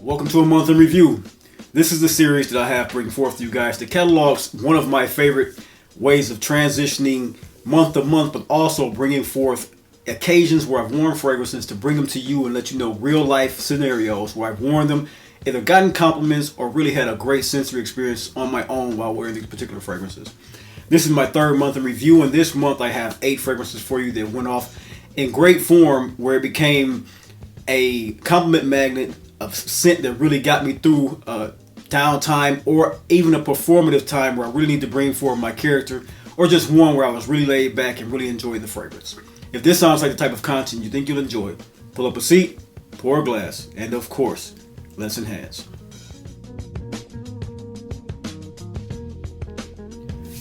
Welcome to a month in review. This is the series that I have bring forth to you guys that catalogs one of my favorite ways of transitioning month to month, but also bringing forth occasions where I've worn fragrances to bring them to you and let you know real life scenarios where I've worn them, either gotten compliments or really had a great sensory experience on my own while wearing these particular fragrances. This is my third month in review, and this month I have 8 fragrances for you that went off in great form where it became a compliment magnet of scent that really got me through downtime or even a performative time where I really need to bring forward my character, or just one where I was really laid back and really enjoyed the fragrance. If this sounds like the type of content you think you'll enjoy, pull up a seat, pour a glass, and of course, let's enhance.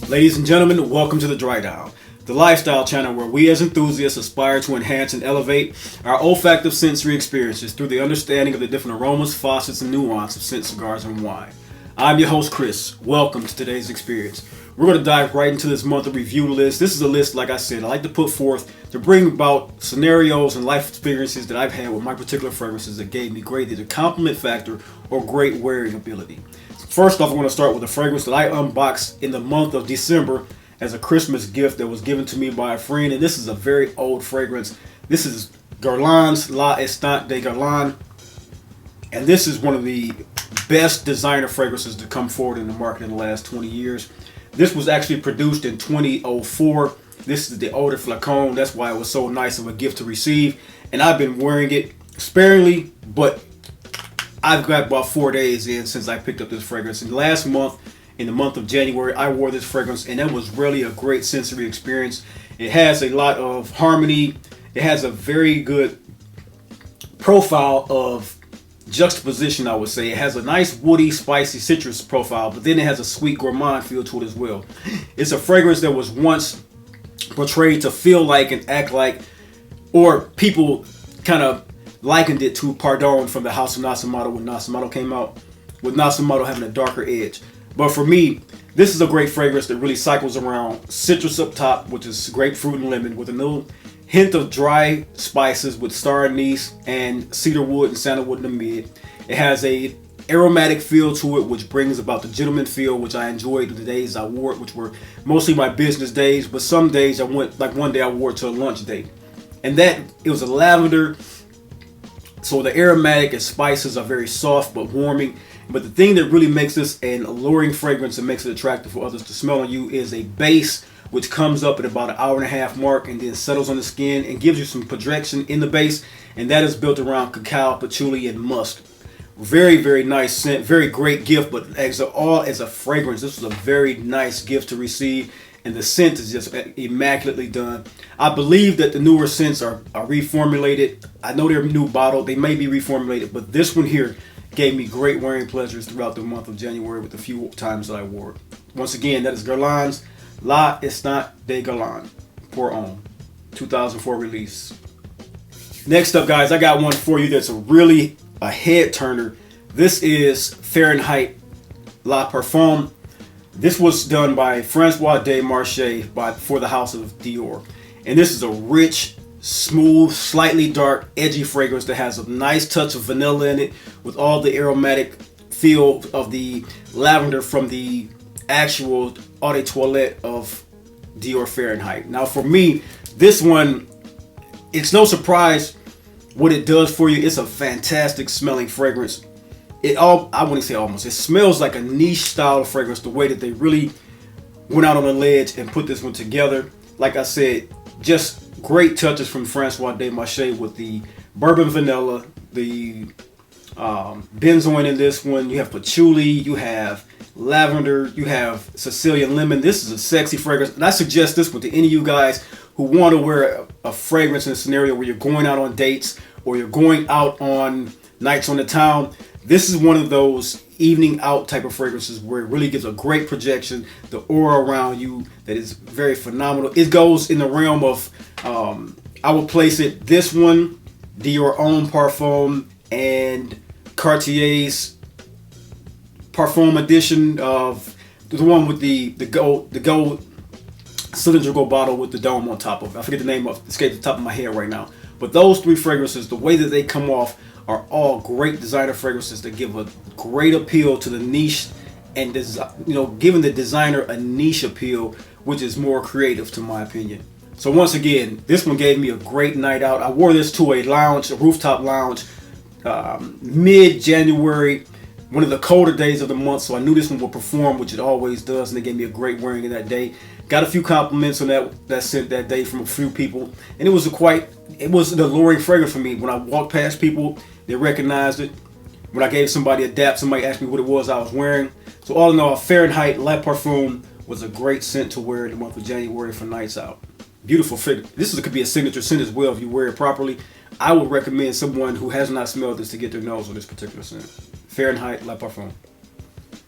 Ladies and gentlemen, welcome to the Dry Down, the lifestyle channel where we as enthusiasts aspire to enhance and elevate our olfactive sensory experiences through the understanding of the different aromas, facets, and nuance of scent, cigars, and wine. I'm your host, Chris. Welcome to today's experience. We're going to dive right into this month of review list. This is a list, like I said, I like to put forth to bring about scenarios and life experiences that I've had with my particular fragrances that gave me great either compliment factor or great wearing ability. First off, I want to start with a fragrance that I unboxed in the month of December as a Christmas gift that was given to me by a friend, and this is a very old fragrance. This is Guerlain's La Estate de Guerlain, and this is one of the best designer fragrances to come forward in the market in the last 20 years. This was actually produced in 2004. This is the Eau de Flacon. That's why it was so nice of a gift to receive, and I've been wearing it sparingly, but I've got about 4 days in since I picked up this fragrance. And last month, in the month of January, I wore this fragrance, and that was really a great sensory experience. It has a lot of harmony. It has a very good profile of juxtaposition, I would say. It has a nice woody, spicy citrus profile, but then it has a sweet gourmand feel to it as well. It's a fragrance that was once portrayed to feel like and act like, or people kind of likened it to Pardon from the House of Nasi Mato when Nasi Mato came out, with Nasi Mato having a darker edge. But for me, this is a great fragrance that really cycles around citrus up top, which is grapefruit and lemon, with a little hint of dry spices with star anise and cedar wood and sandalwood in the mid. It has a aromatic feel to it, which brings about the gentleman feel, which I enjoyed the days I wore it, which were mostly my business days. But some days I went, like one day I wore it to a lunch date, and that it was a lavender. So the aromatic and spices are very soft but warming. But the thing that really makes this an alluring fragrance and makes it attractive for others to smell on you is a base which comes up at about an hour and a half mark and then settles on the skin and gives you some projection in the base. And that is built around cacao, patchouli, and musk. Very, very nice scent. Very great gift. But as a fragrance, this was a very nice gift to receive. And the scent is just immaculately done. I believe that the newer scents are reformulated. I know they're new bottle. They may be reformulated. But this one here gave me great wearing pleasures throughout the month of January with the few times that I wore it. Once again, that is Guerlain's La Estate de Guerlain, pour homme, 2004 release. Next up, guys, I got one for you that's really a head turner. This is Fahrenheit La Parfum. This was done by Francois de Marche for the House of Dior. And this is a rich, smooth, slightly dark, edgy fragrance that has a nice touch of vanilla in it with all the aromatic feel of the lavender from the actual eau de toilette of Dior Fahrenheit. Now for me, this one, it's no surprise what it does for you. It's a fantastic smelling fragrance. I wouldn't say almost, it smells like a niche style of fragrance, the way that they really went out on a ledge and put this one together. Like I said, just great touches from Francois de Marche with the bourbon vanilla, the benzoin in this one. You have patchouli, you have lavender, you have Sicilian lemon. This is a sexy fragrance, and I suggest this one to any of you guys who want to wear a fragrance in a scenario where you're going out on dates or you're going out on nights on the town. This is one of those evening out type of fragrances where it really gives a great projection, the aura around you that is very phenomenal. It goes in the realm of, I would place it, this one, Dior Homme Parfum, and Cartier's Parfum edition of the one with the gold cylindrical bottle with the dome on top of it. I forget the name of it, escaped the top of my head right now. But those three fragrances, the way that they come off are all great designer fragrances that give a great appeal to the niche and giving the designer a niche appeal, which is more creative to my opinion. So once again, this one gave me a great night out. I wore this to a rooftop lounge, mid-January, one of the colder days of the month, so I knew this one would perform, which it always does, and they gave me a great wearing in that day. Got a few compliments on that scent that day from a few people, and it was an alluring fragrance for me. When I walked past people, they recognized it. When I gave somebody a dap, somebody asked me what it was I was wearing. So all in all, Fahrenheit La Parfum was a great scent to wear in the month of January for nights out. Beautiful figure. Could be a signature scent as well if you wear it properly. I would recommend someone who has not smelled this to get their nose on this particular scent. Fahrenheit La Parfum.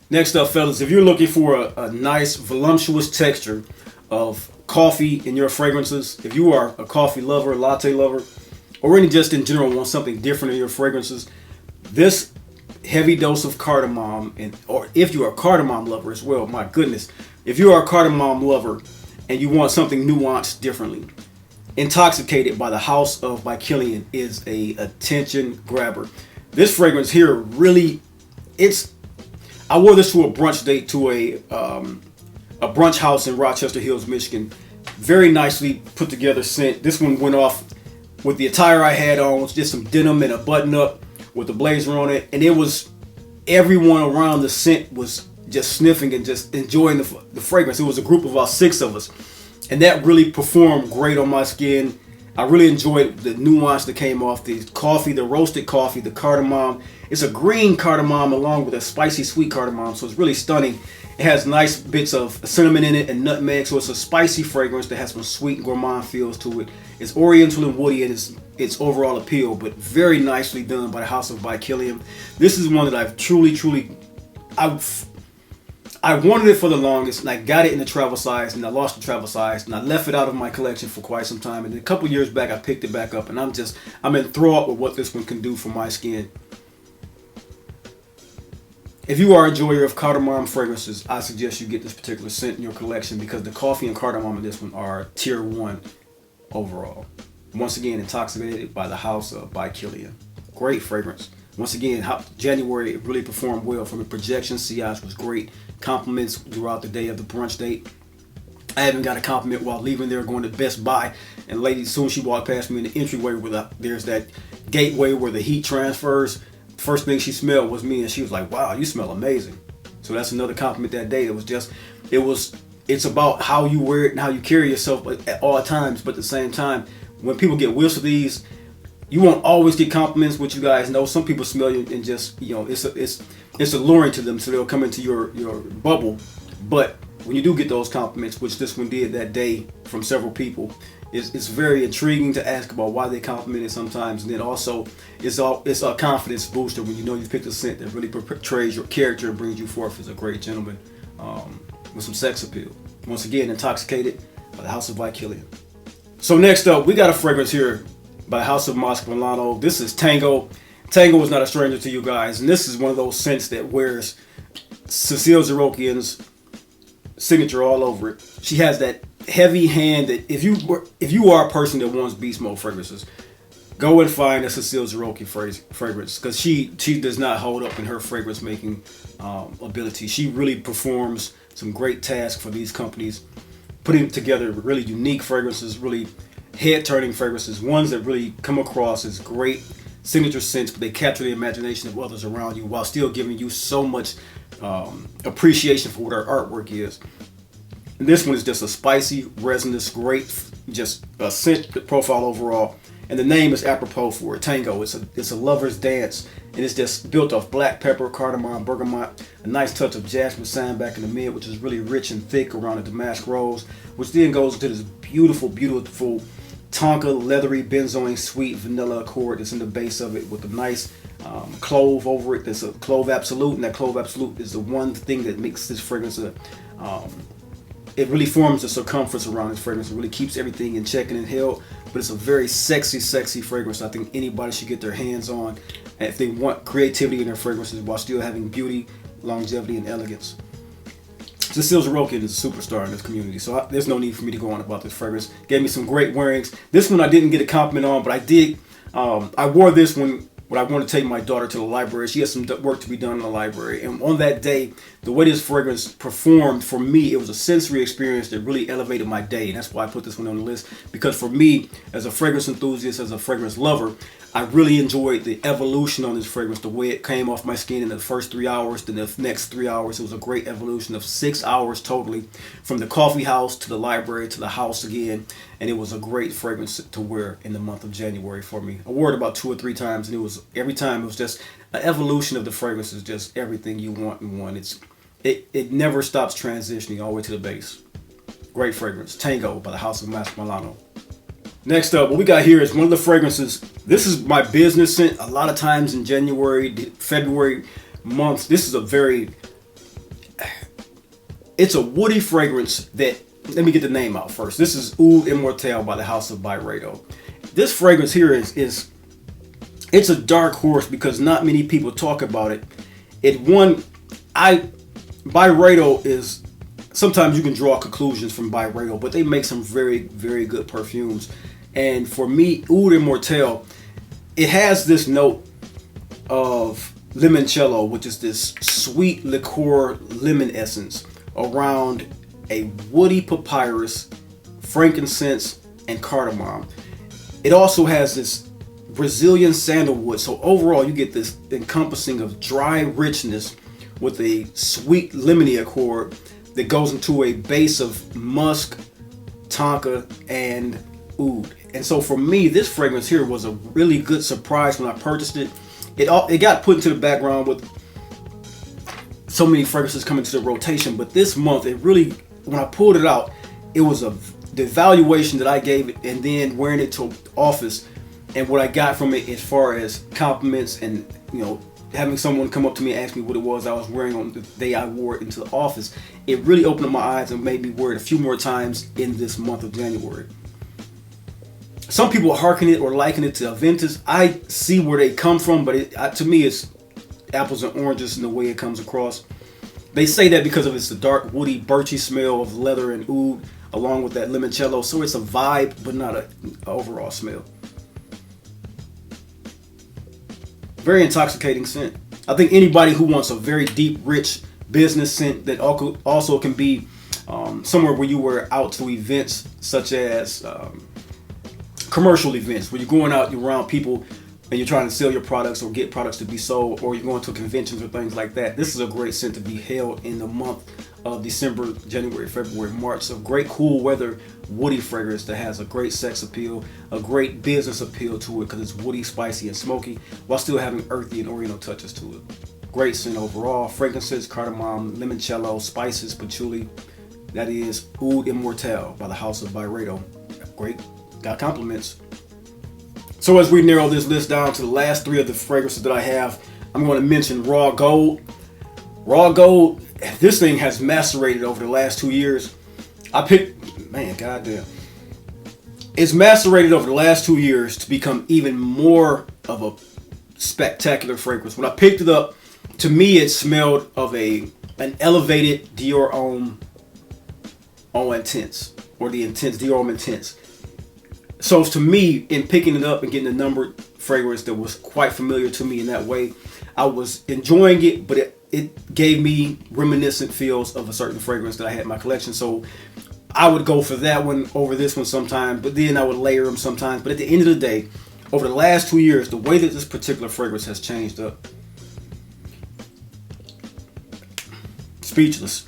Next up, fellas, if you're looking for a nice, voluptuous texture of coffee in your fragrances, if you are a coffee lover, latte lover, or any just in general want something different in your fragrances, this heavy dose of cardamom, or if you're a cardamom lover as well, my goodness, if you are a cardamom lover and you want something nuanced differently, Intoxicated by the House of by Kilian is a attention grabber. This fragrance here really, I wore this to a brunch date to a brunch house in Rochester Hills, Michigan. Very nicely put together scent. This one went off with the attire I had on, was just some denim and a button up with a blazer on it, and it was everyone around the scent was just sniffing and just enjoying the fragrance. It was a group of about 6 of us, and that really performed great on my skin. I really enjoyed the nuance that came off the coffee, the roasted coffee, the cardamom. It's a green cardamom along with a spicy sweet cardamom, so it's really stunning. It has nice bits of cinnamon in it and nutmeg, so it's a spicy fragrance that has some sweet gourmand feels to it. It's oriental and woody in its overall appeal, but very nicely done by the House of by Kilian. This is one that I've truly, I wanted it for the longest, and I got it in the travel size, and I lost the travel size, and I left it out of my collection for quite some time. And a couple years back, I picked it back up, and I'm enthralled with what this one can do for my skin. If you are a enjoyer of cardamom fragrances, I suggest you get this particular scent in your collection because the coffee and cardamom in this one are tier 1 overall. Once again, Intoxicated by the House of by Kilian. Great fragrance. Once again, January, it really performed well from the projection. Sillage was great. Compliments throughout the day of the brunch date. I even got a compliment while leaving there going to Best Buy. And the lady, soon she walked past me in the entryway where there's that gateway where the heat transfers. First thing she smelled was me, and she was like, "Wow, you smell amazing." So that's another compliment that day. It's about how you wear it and how you carry yourself at all times. But at the same time, when people get whiffs of these, you won't always get compliments, which you guys know. Some people smell you and just, it's alluring to them, so they'll come into your bubble. But when you do get those compliments, which this one did that day from several people, it's very intriguing to ask about why they complimented sometimes. And then also, it's a confidence booster when you know you've picked a scent that really portrays your character and brings you forth as a great gentleman with some sex appeal. Once again, Intoxicated by the House of by Kilian. So next up, we got a fragrance here by House of Moscow Milano. This is Tango. Tango is not a stranger to you guys, and this is one of those scents that wears Cecile Zarokian's signature all over it. She has that heavy hand that if you are a person that wants beast mode fragrances, go and find a Cecile Zarokian fragrance, because she does not hold up in her fragrance making ability. She really performs some great tasks for these companies, putting together really unique fragrances, really head-turning fragrances, ones that really come across as great signature scents, but they capture the imagination of others around you while still giving you so much appreciation for what our artwork is. And this one is just a spicy, resinous, great, just a scent profile overall. And the name is apropos for it, Tango. It's a lover's dance, and it's just built off black pepper, cardamom, bergamot, a nice touch of jasmine sambac in the mid, which is really rich and thick around the damask rose, which then goes into this beautiful, beautiful tonka, leathery, benzoin, sweet vanilla accord that's in the base of it with a nice clove over it. There's a clove absolute, and that clove absolute is the one thing that makes this fragrance it really forms the circumference around this fragrance. It really keeps everything in check and in held, but it's a very sexy fragrance I think anybody should get their hands on if they want creativity in their fragrances while still having beauty, longevity, and elegance. Cecile Zarokian is a superstar in this community, so there's no need for me to go on about this fragrance. Gave me some great wearings. This one I didn't get a compliment on, but I did. I wore this when when I want to take my daughter to the library. She has some work to be done in the library. And on that day, the way this fragrance performed for me, it was a sensory experience that really elevated my day. And that's why I put this one on the list. Because for me, as a fragrance enthusiast, as a fragrance lover, I really enjoyed the evolution on this fragrance, the way it came off my skin in the first 3 hours, then the next 3 hours. It was a great evolution of 6 hours totally, from the coffee house to the library to the house again. And it was a great fragrance to wear in the month of January for me. I wore it about 2 or 3 times, and it was every time it was just an evolution of the fragrance. Is just everything you want in one. It never stops transitioning all the way to the base. Great fragrance, Tango by the House of Mas Milano. Next up, what we got here is one of the fragrances. This is my business scent. A lot of times in January, February months, this is it's a woody fragrance that, let me get the name out first. This is Oud Immortel by the House of Byredo. This fragrance here it's a dark horse because not many people talk about it. Byredo is, sometimes you can draw conclusions from Byredo, but they make some very, very good perfumes. And for me, Oud Immortel, it has this note of limoncello, which is this sweet liqueur lemon essence around a woody papyrus, frankincense, and cardamom. It also has this Brazilian sandalwood. So overall, you get this encompassing of dry richness with a sweet lemony accord that goes into a base of musk, tonka, and oud. And so for me, this fragrance here was a really good surprise when I purchased it. It got put into the background with so many fragrances coming to the rotation, but this month, it really, when I pulled it out, it was the evaluation that I gave it, and then wearing it to office, and what I got from it as far as compliments and, having someone come up to me and ask me what it was I was wearing on the day I wore it into the office. It really opened up my eyes and made me wear it a few more times in this month of January. Some people hearken it or liken it to Aventus. I see where they come from, but to me it's apples and oranges in the way it comes across. They say that because of the dark, woody, birchy smell of leather and oud, along with that limoncello. So it's a vibe, but not an overall smell. Very intoxicating scent. I think anybody who wants a very deep, rich business scent that also can be somewhere where you were out to events such as commercial events, where you're going out, you're around people, and you're trying to sell your products or get products to be sold, or you're going to conventions or things like that. This is a great scent to be held in the month of December, January, February, March. So great cool weather, woody fragrance that has a great sex appeal, a great business appeal to it because it's woody, spicy, and smoky, while still having earthy and oriental touches to it. Great scent overall. Frankincense, cardamom, limoncello, spices, patchouli. That is Oud Immortel by the House of Byredo. Great. Got compliments. So as we narrow this list down to the last 3 of the fragrances that I have, I'm going to mention Raw Gold. Raw Gold, this thing has macerated over the last 2 years. Goddamn. It's macerated over the last 2 years to become even more of a spectacular fragrance. When I picked it up, to me it smelled of an elevated Dior Homme Intense, or the Intense, Dior Homme Intense. So to me, in picking it up and getting a numbered fragrance that was quite familiar to me in that way, I was enjoying it, but it gave me reminiscent feels of a certain fragrance that I had in my collection. So I would go for that one over this one sometimes, but then I would layer them sometimes. But at the end of the day, over the last 2 years, the way that this particular fragrance has changed up, speechless.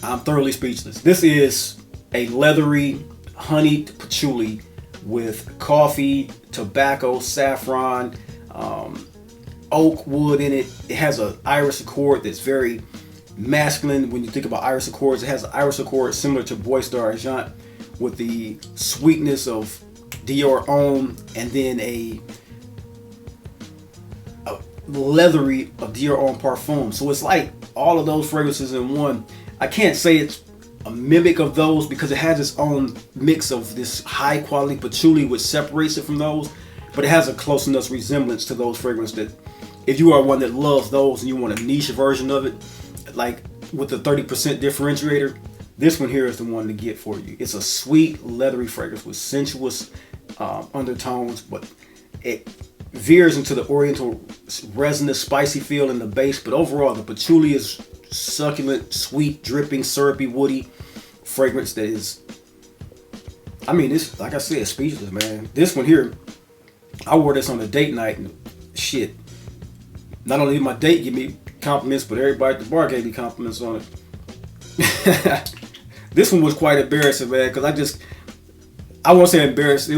I'm thoroughly speechless. This is a leathery, honeyed patchouli with coffee, tobacco, saffron, oak wood in it. It has an iris accord that's very masculine. When you think about iris accords, it has an iris accord similar to Bois d'Argent with the sweetness of Dior Homme, and then a leathery of Dior Homme Parfum. So it's like all of those fragrances in one. I can't say it's a mimic of those because it has its own mix of this high quality patchouli which separates it from those, but it has a close enough resemblance to those fragrances that if you are one that loves those and you want a niche version of it, like with the 30% differentiator, this one here is the one to get for you. It's a sweet leathery fragrance with sensuous undertones, but veers into the oriental resinous spicy feel in the base, but overall the patchouli is succulent, sweet, dripping, syrupy, woody fragrance that is, I mean, this, like I said, speechless, man. This one here, I wore this on a date night and shit. Not only did my date give me compliments, but everybody at the bar gave me compliments on it. This one was quite embarrassing, man, because I won't say embarrassed.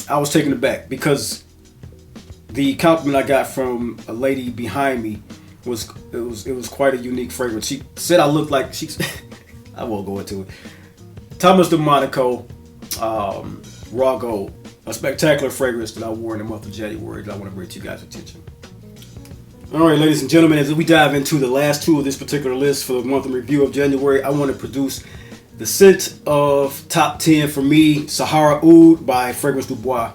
I was taken aback because the compliment I got from a lady behind me was quite a unique fragrance. She said I looked like I won't go into it. Thomas DeMonaco Raw Gold, a spectacular fragrance that I wore in the month of January that I want to bring to you guys' attention. All right, ladies and gentlemen, as we dive into the last two of this particular list for the month in review of January, I want to produce the scent of top 10 for me, Sahara Oud by Fragrance Du Bois.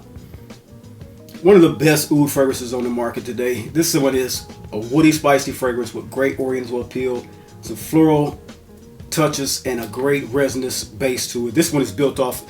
One of the best oud fragrances on the market today. This one is a woody, spicy fragrance with great oriental appeal, some floral touches, and a great resinous base to it. This one is built off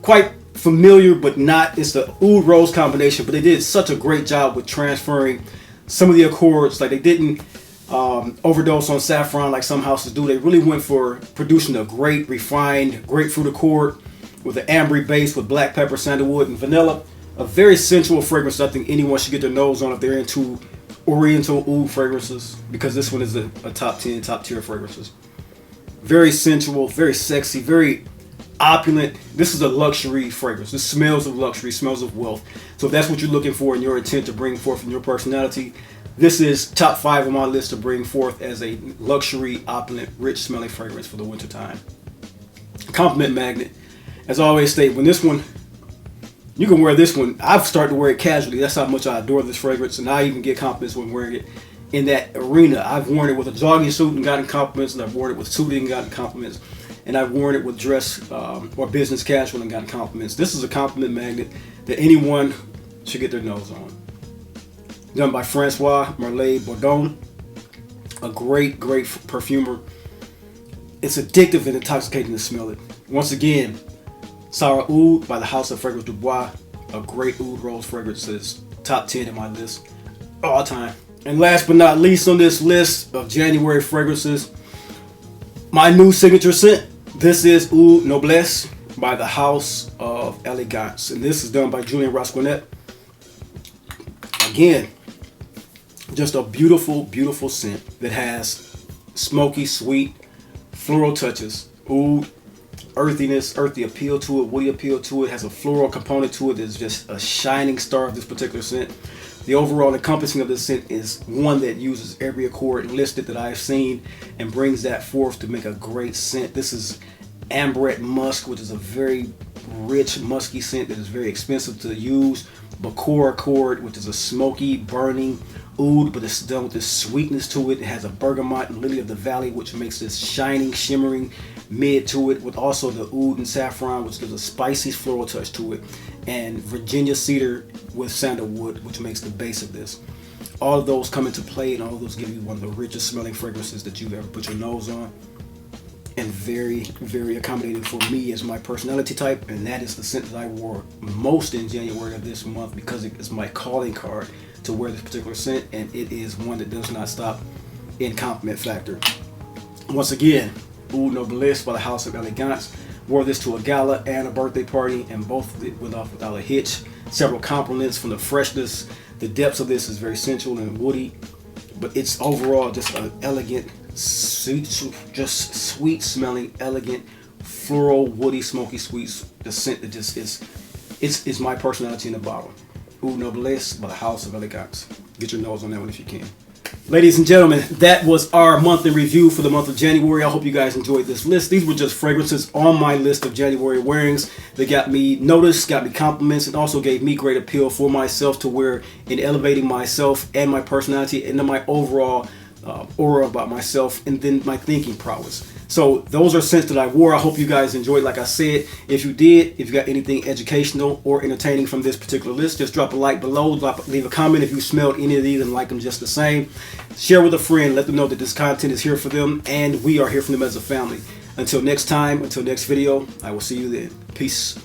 quite familiar, but not. It's the oud rose combination, but they did such a great job with transferring some of the accords. Like, they didn't overdose on saffron like some houses do. They really went for producing a great refined grapefruit accord with an ambery base with black pepper, sandalwood, and vanilla. A very sensual fragrance I think anyone should get their nose on if they're into oriental oud fragrances, because this one is a top 10, top tier fragrances. Very sensual, very sexy, very opulent. This is a luxury fragrance. This smells of luxury, smells of wealth. So if that's what you're looking for in your intent to bring forth in your personality, this is top 5 on my list to bring forth as a luxury, opulent, rich smelling fragrance for the winter time. Compliment magnet. As I always state, when this one, you can wear this one. I've started to wear it casually. That's how much I adore this fragrance, and I even get compliments when wearing it in that arena. I've worn it with a jogging suit and gotten compliments, and I've worn it with suiting and gotten compliments, and I've worn it with dress or business casual and gotten compliments. This is a compliment magnet that anyone should get their nose on. Done by Francois Merlet Bourdon, a great perfumer. It's addictive and intoxicating to smell it. Once again, Sahara Oud by the House of Fragrance Du Bois, a great oud rose fragrance that's top 10 in my list all time. And last but not least on this list of January fragrances, my new signature scent. This is Oud Noblesse by the House of Elegance, and this is done by Julien Rasquinet. Again, just a beautiful, beautiful scent that has smoky, sweet, floral touches, oud, earthiness, earthy appeal to it, woody appeal to it, has a floral component to it that's just a shining star of this particular scent. The overall encompassing of this scent is one that uses every accord listed that I've seen and brings that forth to make a great scent. This is Ambrette Musk, which is a very rich, musky scent that is very expensive to use. Bakor Accord, which is a smoky, burning oud, but it's done with this sweetness to it. It has a bergamot and lily of the valley, which makes this shining, shimmering mid to it, with also the oud and saffron, which gives a spicy floral touch to it, and Virginia cedar with sandalwood, which makes the base of this. All of those come into play, and all of those give you one of the richest smelling fragrances that you've ever put your nose on, and very, very accommodating for me as my personality type. And that is the scent that I wore most in January of this month, because it is my calling card to wear this particular scent, and it is one that does not stop in compliment factor. Once again, Oud Noblesse by the House of Elegance. Wore this to a gala and a birthday party, and both went off without a hitch. Several compliments from the freshness. The depths of this is very sensual and woody, but it's overall just an elegant, sweet, just sweet smelling, elegant, floral, woody, smoky, sweet. The scent that just is my personality in a bottle. Oud Noblesse by the House of Elegance. Get your nose on that one if you can. Ladies and gentlemen, that was our monthly review for the month of January. I hope you guys enjoyed this list. These were just fragrances on my list of January wearings that got me noticed, got me compliments, and also gave me great appeal for myself to wear in elevating myself and my personality and my overall aura about myself, and then my thinking prowess. So those are scents that I wore. I hope you guys enjoyed. Like I said, if you did, if you got anything educational or entertaining from this particular list, just drop a like below, leave a comment if you smelled any of these and like them just the same. Share with a friend, let them know that this content is here for them, and we are here for them as a family. Until next time, until next video, I will see you then. Peace.